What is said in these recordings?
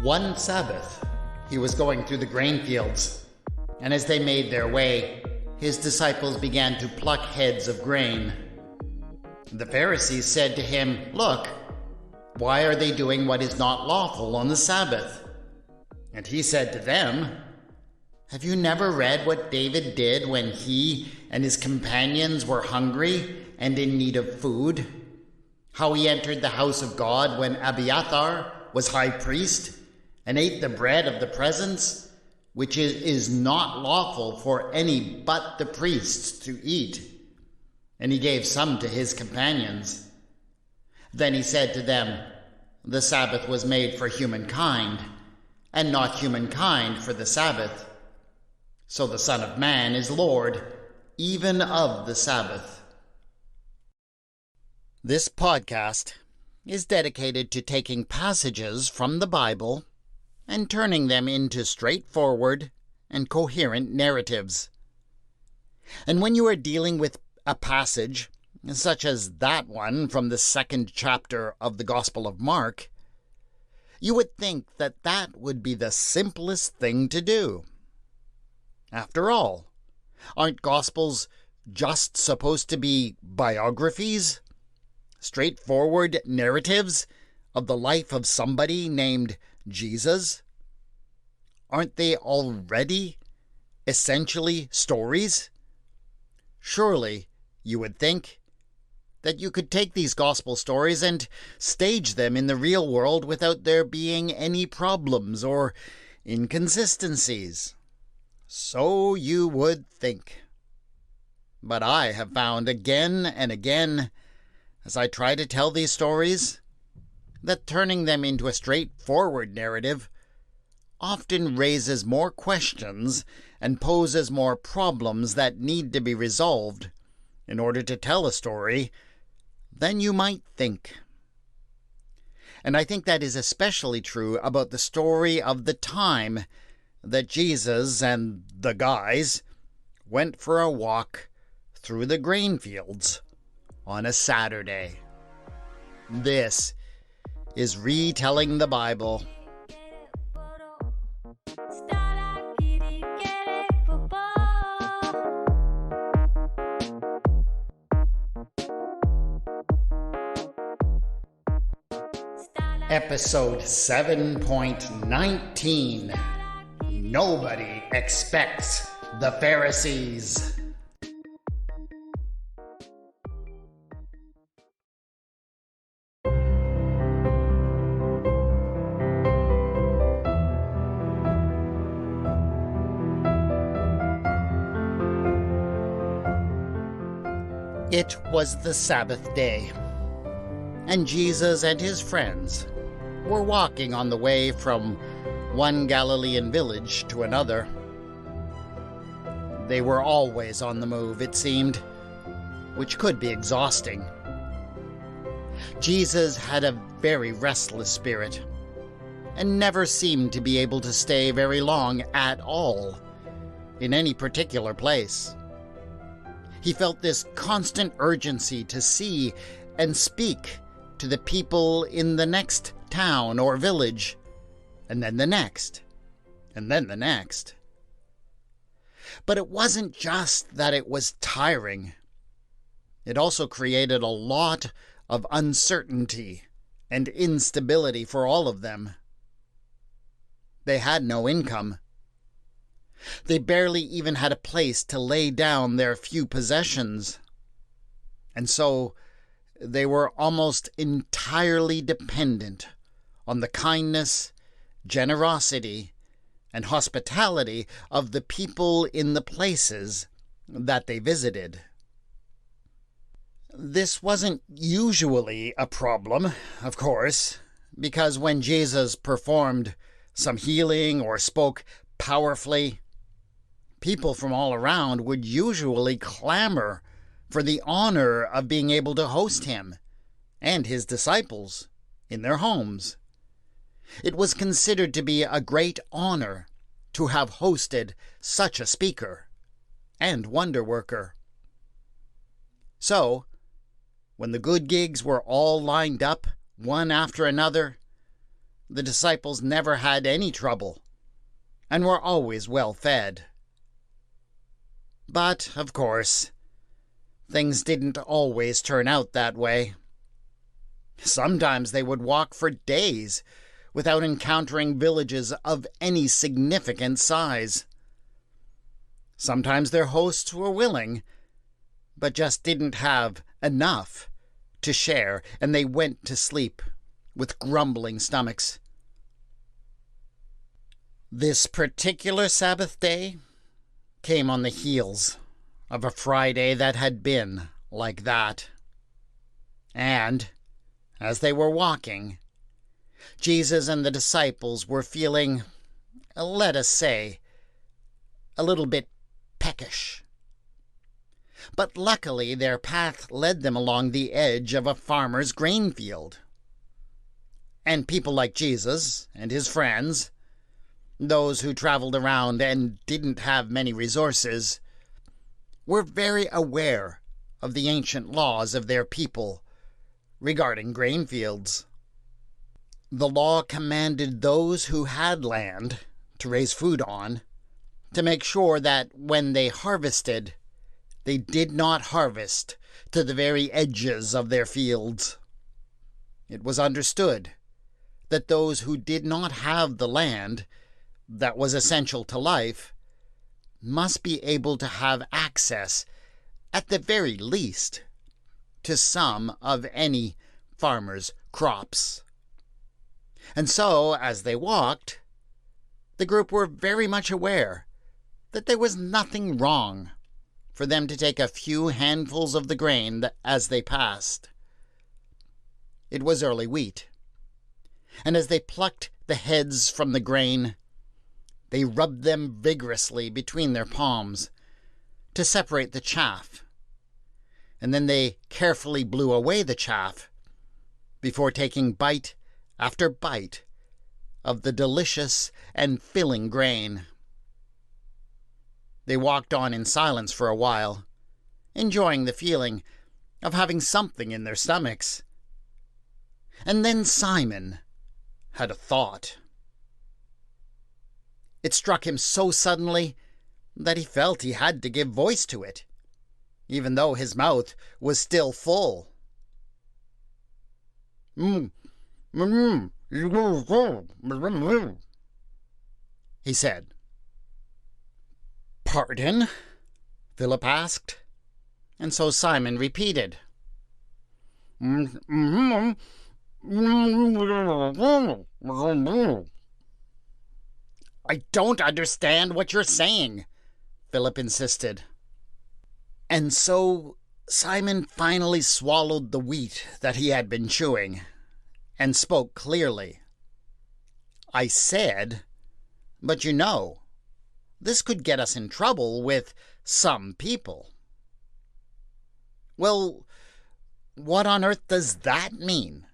One Sabbath, he was going through the grain fields, and as they made their way, his disciples began to pluck heads of grain. The Pharisees said to him, "Look, why are they doing what is not lawful on the Sabbath?" And he said to them, "Have you never read what David did when he and his companions were hungry and in need of food? How he entered the house of God when Abiathar was high priest and ate the bread of the presence, which is not lawful for any but the priests to eat. And he gave some to his companions. Then he said to them, the Sabbath was made for humankind, and not humankind for the Sabbath. So the Son of Man is Lord, even of the Sabbath." This podcast is dedicated to taking passages from the Bible and turning them into straightforward and coherent narratives. And when you are dealing with a passage, such as that one from the 2nd chapter of the Gospel of Mark, you would think that that would be the simplest thing to do. After all, aren't Gospels just supposed to be biographies? Straightforward narratives of the life of somebody named Jesus? Aren't they already essentially stories? Surely, you would think, that you could take these gospel stories and stage them in the real world without there being any problems or inconsistencies. So you would think. But I have found again and again, as I try to tell these stories, that turning them into a straightforward narrative often raises more questions and poses more problems that need to be resolved in order to tell a story than you might think. And I think that is especially true about the story of the time that Jesus and the guys went for a walk through the grain fields on a Saturday. This is Retelling the Bible. Episode 7.19. Nobody expects the Pharisees. It was the Sabbath day, and Jesus and his friends were walking on the way from one Galilean village to another. They were always on the move, it seemed, which could be exhausting. Jesus had a very restless spirit, and never seemed to be able to stay very long at all in any particular place. He felt this constant urgency to see and speak to the people in the next town or village, and then the next, and then the next. But it wasn't just that it was tiring. It also created a lot of uncertainty and instability for all of them. They had no income. They barely even had a place to lay down their few possessions. And so they were almost entirely dependent on the kindness, generosity, and hospitality of the people in the places that they visited. This wasn't usually a problem, of course, because when Jesus performed some healing or spoke powerfully, people from all around would usually clamor for the honor of being able to host him and his disciples in their homes. It was considered to be a great honor to have hosted such a speaker and wonder worker. So, when the good gigs were all lined up, one after another, the disciples never had any trouble and were always well fed. But, of course, things didn't always turn out that way. Sometimes they would walk for days without encountering villages of any significant size. Sometimes their hosts were willing, but just didn't have enough to share, and they went to sleep with grumbling stomachs. This particular Sabbath day came on the heels of a Friday that had been like that. And, as they were walking, Jesus and the disciples were feeling, let us say, a little bit peckish. But luckily their path led them along the edge of a farmer's grain field. And people like Jesus and his friends, those who traveled around and didn't have many resources, were very aware of the ancient laws of their people regarding grain fields. The law commanded those who had land to raise food on to make sure that when they harvested, they did not harvest to the very edges of their fields. It was understood that those who did not have the land that was essential to life must be able to have access, at the very least, to some of any farmer's crops. And so, as they walked, the group were very much aware that there was nothing wrong for them to take a few handfuls of the grain as they passed. It was early wheat, and as they plucked the heads from the grain, they rubbed them vigorously between their palms to separate the chaff, and then they carefully blew away the chaff before taking bite after bite of the delicious and filling grain. They walked on in silence for a while, enjoying the feeling of having something in their stomachs. And then Simon had a thought. It struck him so suddenly that he felt he had to give voice to it, even though his mouth was still full. He said. "Pardon?" Philip asked, and so Simon repeated. "I don't understand what you're saying," Philip insisted. And so Simon finally swallowed the wheat that he had been chewing and spoke clearly. "I said, but you know, this could get us in trouble with some people." "Well, what on earth does that mean?"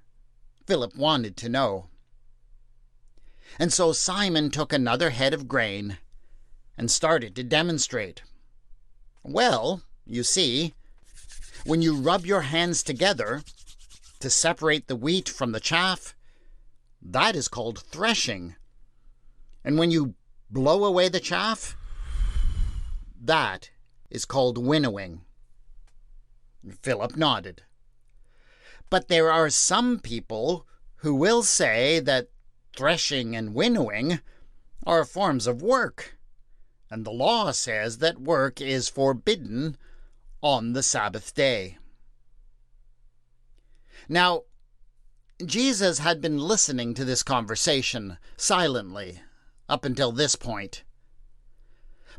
Philip wanted to know. And so Simon took another head of grain and started to demonstrate. "Well, you see, when you rub your hands together to separate the wheat from the chaff, that is called threshing. And when you blow away the chaff, that is called winnowing." Philip nodded. "But there are some people who will say that threshing and winnowing are forms of work, and the law says that work is forbidden on the Sabbath day." Now, Jesus had been listening to this conversation silently up until this point.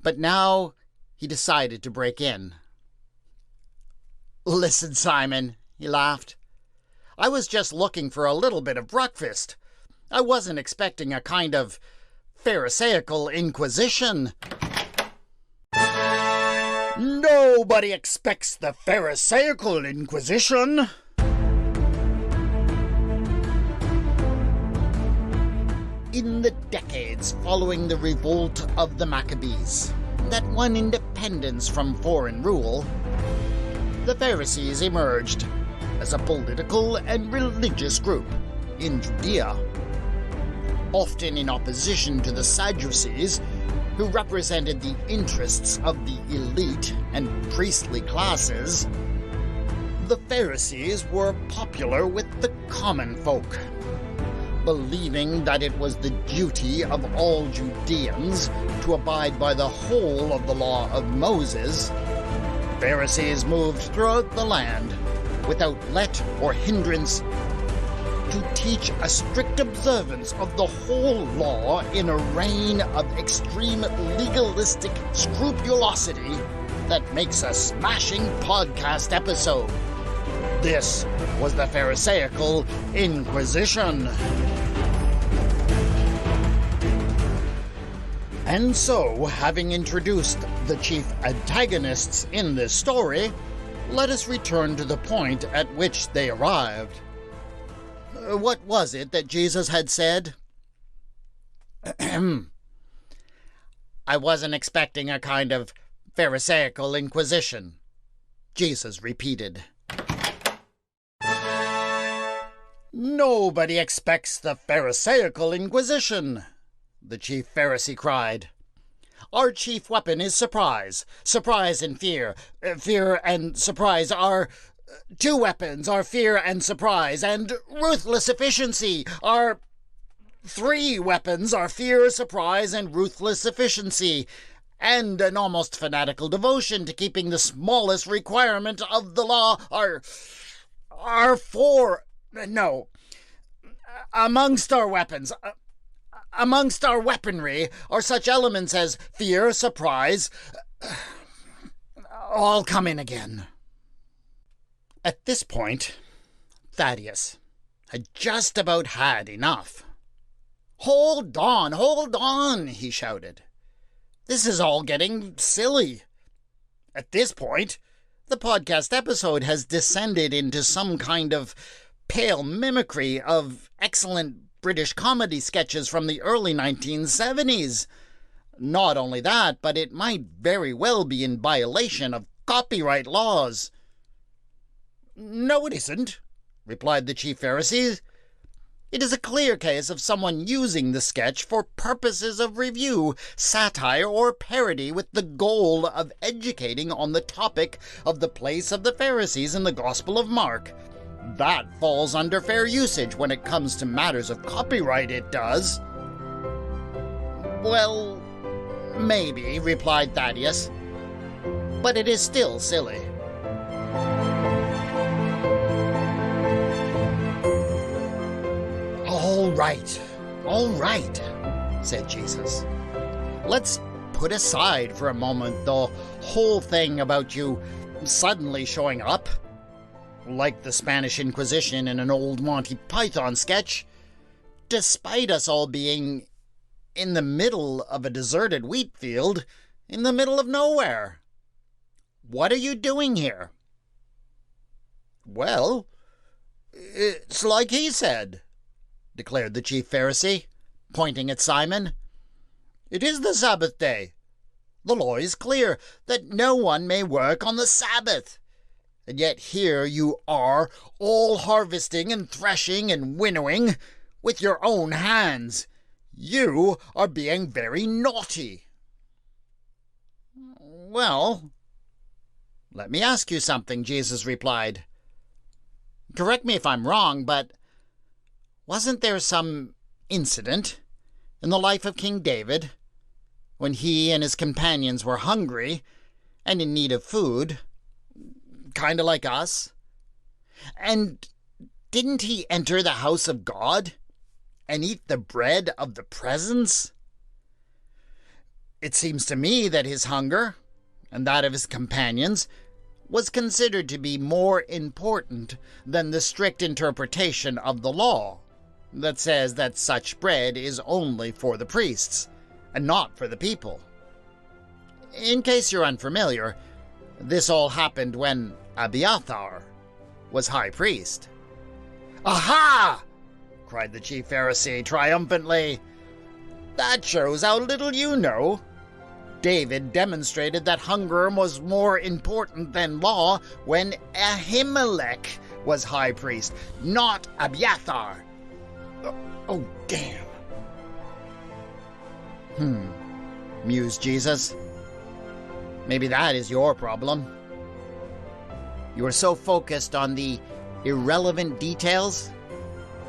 But now he decided to break in. "Listen, Simon," he laughed. "I was just looking for a little bit of breakfast. I wasn't expecting a kind of Pharisaical inquisition." "Nobody expects the Pharisaical inquisition." In the decades following the revolt of the Maccabees, that won independence from foreign rule, the Pharisees emerged as a political and religious group in Judea. often in opposition to the Sadducees, who represented the interests of the elite and priestly classes, the Pharisees were popular with the common folk. Believing that it was the duty of all Judeans to abide by the whole of the law of Moses, Pharisees moved throughout the land without let or hindrance to teach a strict observance of the whole law in a reign of extreme legalistic scrupulosity that makes a smashing podcast episode. This was the Pharisaical Inquisition. And so, having introduced the chief antagonists in this story, let us return to the point at which they arrived. What was it that Jesus had said? I wasn't expecting a kind of Pharisaical Inquisition, Jesus repeated. Nobody expects the Pharisaical Inquisition, the chief Pharisee cried. Our chief weapon is surprise. Surprise and fear. Fear and surprise are two weapons. Our fear and surprise and ruthless efficiency are three weapons. Our fear, surprise, and ruthless efficiency. And an almost fanatical devotion to keeping the smallest requirement of the law are four. No. Amongst our weapons, amongst our weaponry, are such elements as fear, surprise, all come in again. At this point, Thaddeus had just about had enough. Hold on, he shouted. This is all getting silly. At this point, the podcast episode has descended into some kind of pale mimicry of excellent British comedy sketches from the early 1970s. Not only that, but it might very well be in violation of copyright laws. No, it isn't, replied the chief Pharisee. It is a clear case of someone using the sketch for purposes of review, satire, or parody with the goal of educating on the topic of the place of the Pharisees in the Gospel of Mark. That falls under fair usage when it comes to matters of copyright, it does. Well, maybe, replied Thaddeus, but it is still silly. All right, said Jesus. Let's put aside for a moment the whole thing about you suddenly showing up, like the Spanish Inquisition in an old Monty Python sketch, despite us all being in the middle of a deserted wheat field in the middle of nowhere. What are you doing here? Well, it's like he said, declared the chief Pharisee, pointing at Simon. It is the Sabbath day. The law is clear that no one may work on the Sabbath. And yet here you are, all harvesting and threshing and winnowing with your own hands. You are being very naughty. Well, let me ask you something, Jesus replied. Correct me if I'm wrong, but wasn't there some incident in the life of King David when he and his companions were hungry and in need of food, kind of like us? And didn't he enter the house of God and eat the bread of the presence? It seems to me that his hunger and that of his companions was considered to be more important than the strict interpretation of the law that says that such bread is only for the priests and not for the people. In case you're unfamiliar, this all happened when Abiathar was high priest. Aha! Cried the chief Pharisee triumphantly. That shows how little you know. David demonstrated that hunger was more important than law when Ahimelech was high priest, not Abiathar. Oh, damn. mused Jesus. Maybe that is your problem. You are so focused on the irrelevant details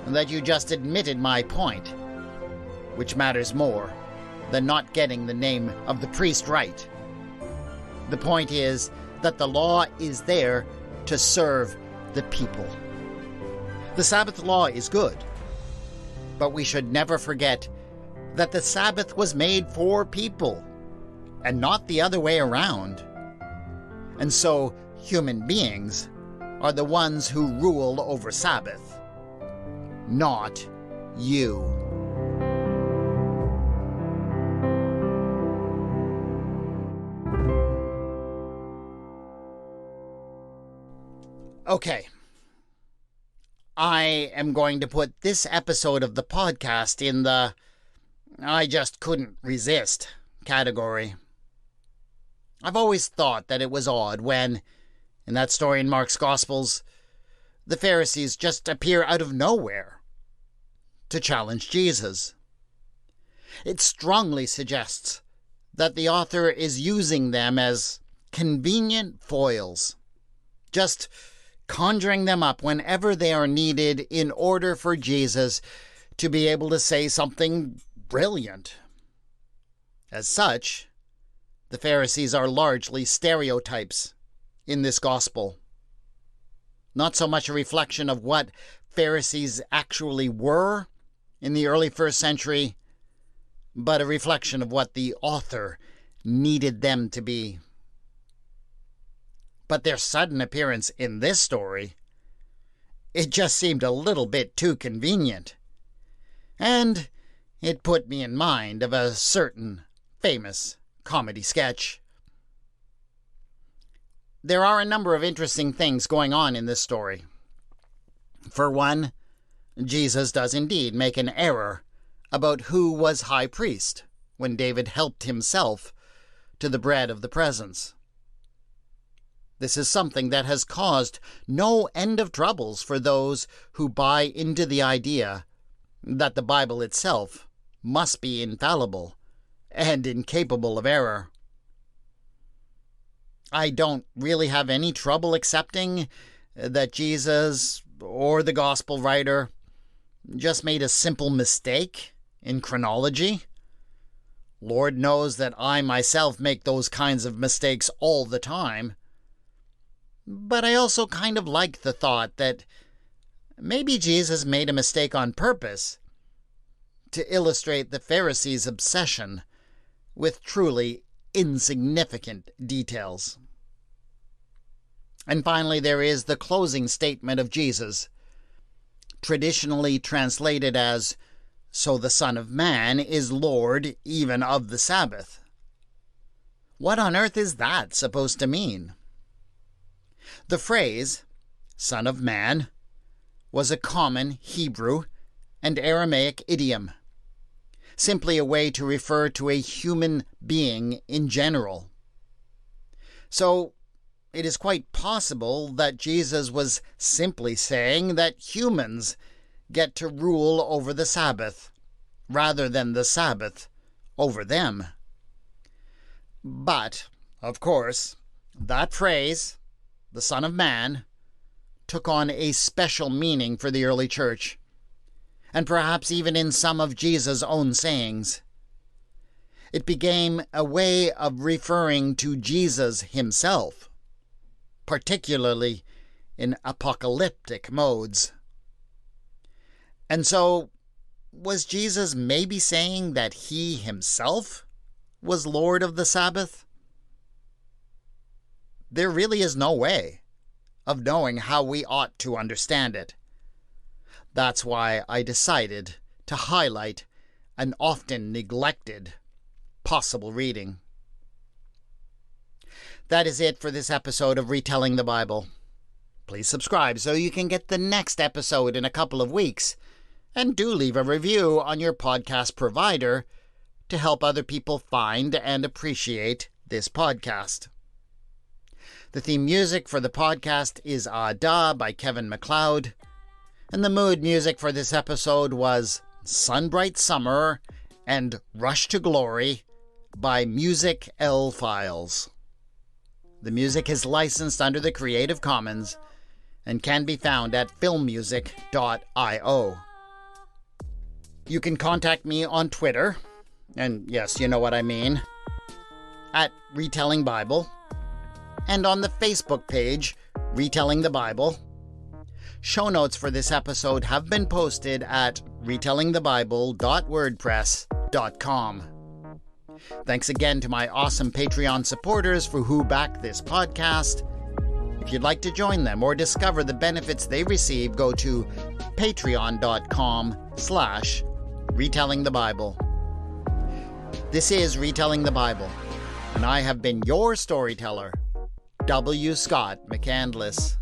that you just admitted my point, which matters more than not getting the name of the priest right. The point is that the law is there to serve the people. The Sabbath law is good, but we should never forget that the Sabbath was made for people and not the other way around. And so human beings are the ones who rule over Sabbath, not you. Okay. I am going to put this episode of the podcast in the I just couldn't resist category. I've always thought that it was odd when, in that story in Mark's Gospels, the Pharisees just appear out of nowhere to challenge Jesus. It strongly suggests that the author is using them as convenient foils, just conjuring them up whenever they are needed in order for Jesus to be able to say something brilliant. As such, the Pharisees are largely stereotypes in this gospel. Not so much a reflection of what Pharisees actually were in the early first century, but a reflection of what the author needed them to be. But their sudden appearance in this story, it just seemed a little bit too convenient. And it put me in mind of a certain famous comedy sketch. There are a number of interesting things going on in this story. For one, Jesus does indeed make an error about who was high priest when David helped himself to the bread of the presence. This is something that has caused no end of troubles for those who buy into the idea that the Bible itself must be infallible and incapable of error. I don't really have any trouble accepting that Jesus or the gospel writer just made a simple mistake in chronology. Lord knows that I myself make those kinds of mistakes all the time. But I also kind of like the thought that maybe Jesus made a mistake on purpose to illustrate the Pharisees' obsession with truly insignificant details. And finally, there is the closing statement of Jesus, traditionally translated as, "So the Son of Man is Lord even of the Sabbath." What on earth is that supposed to mean? The phrase, Son of Man, was a common Hebrew and Aramaic idiom, simply a way to refer to a human being in general. So, it is quite possible that Jesus was simply saying that humans get to rule over the Sabbath, rather than the Sabbath over them. But, of course, that phrase, the Son of Man, took on a special meaning for the early church, and perhaps even in some of Jesus' own sayings. It became a way of referring to Jesus himself, particularly in apocalyptic modes. And so, was Jesus maybe saying that he himself was Lord of the Sabbath? There really is no way of knowing how we ought to understand it. That's why I decided to highlight an often neglected possible reading. That is it for this episode of Retelling the Bible. Please subscribe so you can get the next episode in a couple of weeks, and do leave a review on your podcast provider to help other people find and appreciate this podcast. The theme music for the podcast is Ah Da by Kevin MacLeod, and the mood music for this episode was Sunbright Summer and Rush to Glory by Music L Files. The music is licensed under the Creative Commons and can be found at filmmusic.io. You can contact me on Twitter, and yes, you know what I mean, at Retelling Bible, and on the Facebook page, Retelling the Bible. Show notes for this episode have been posted at retellingthebible.wordpress.com. Thanks again to my awesome Patreon supporters who back this podcast. If you'd like to join them or discover the benefits they receive, go to patreon.com/retellingthebible. This is Retelling the Bible, and I have been your storyteller, W. Scott McCandless.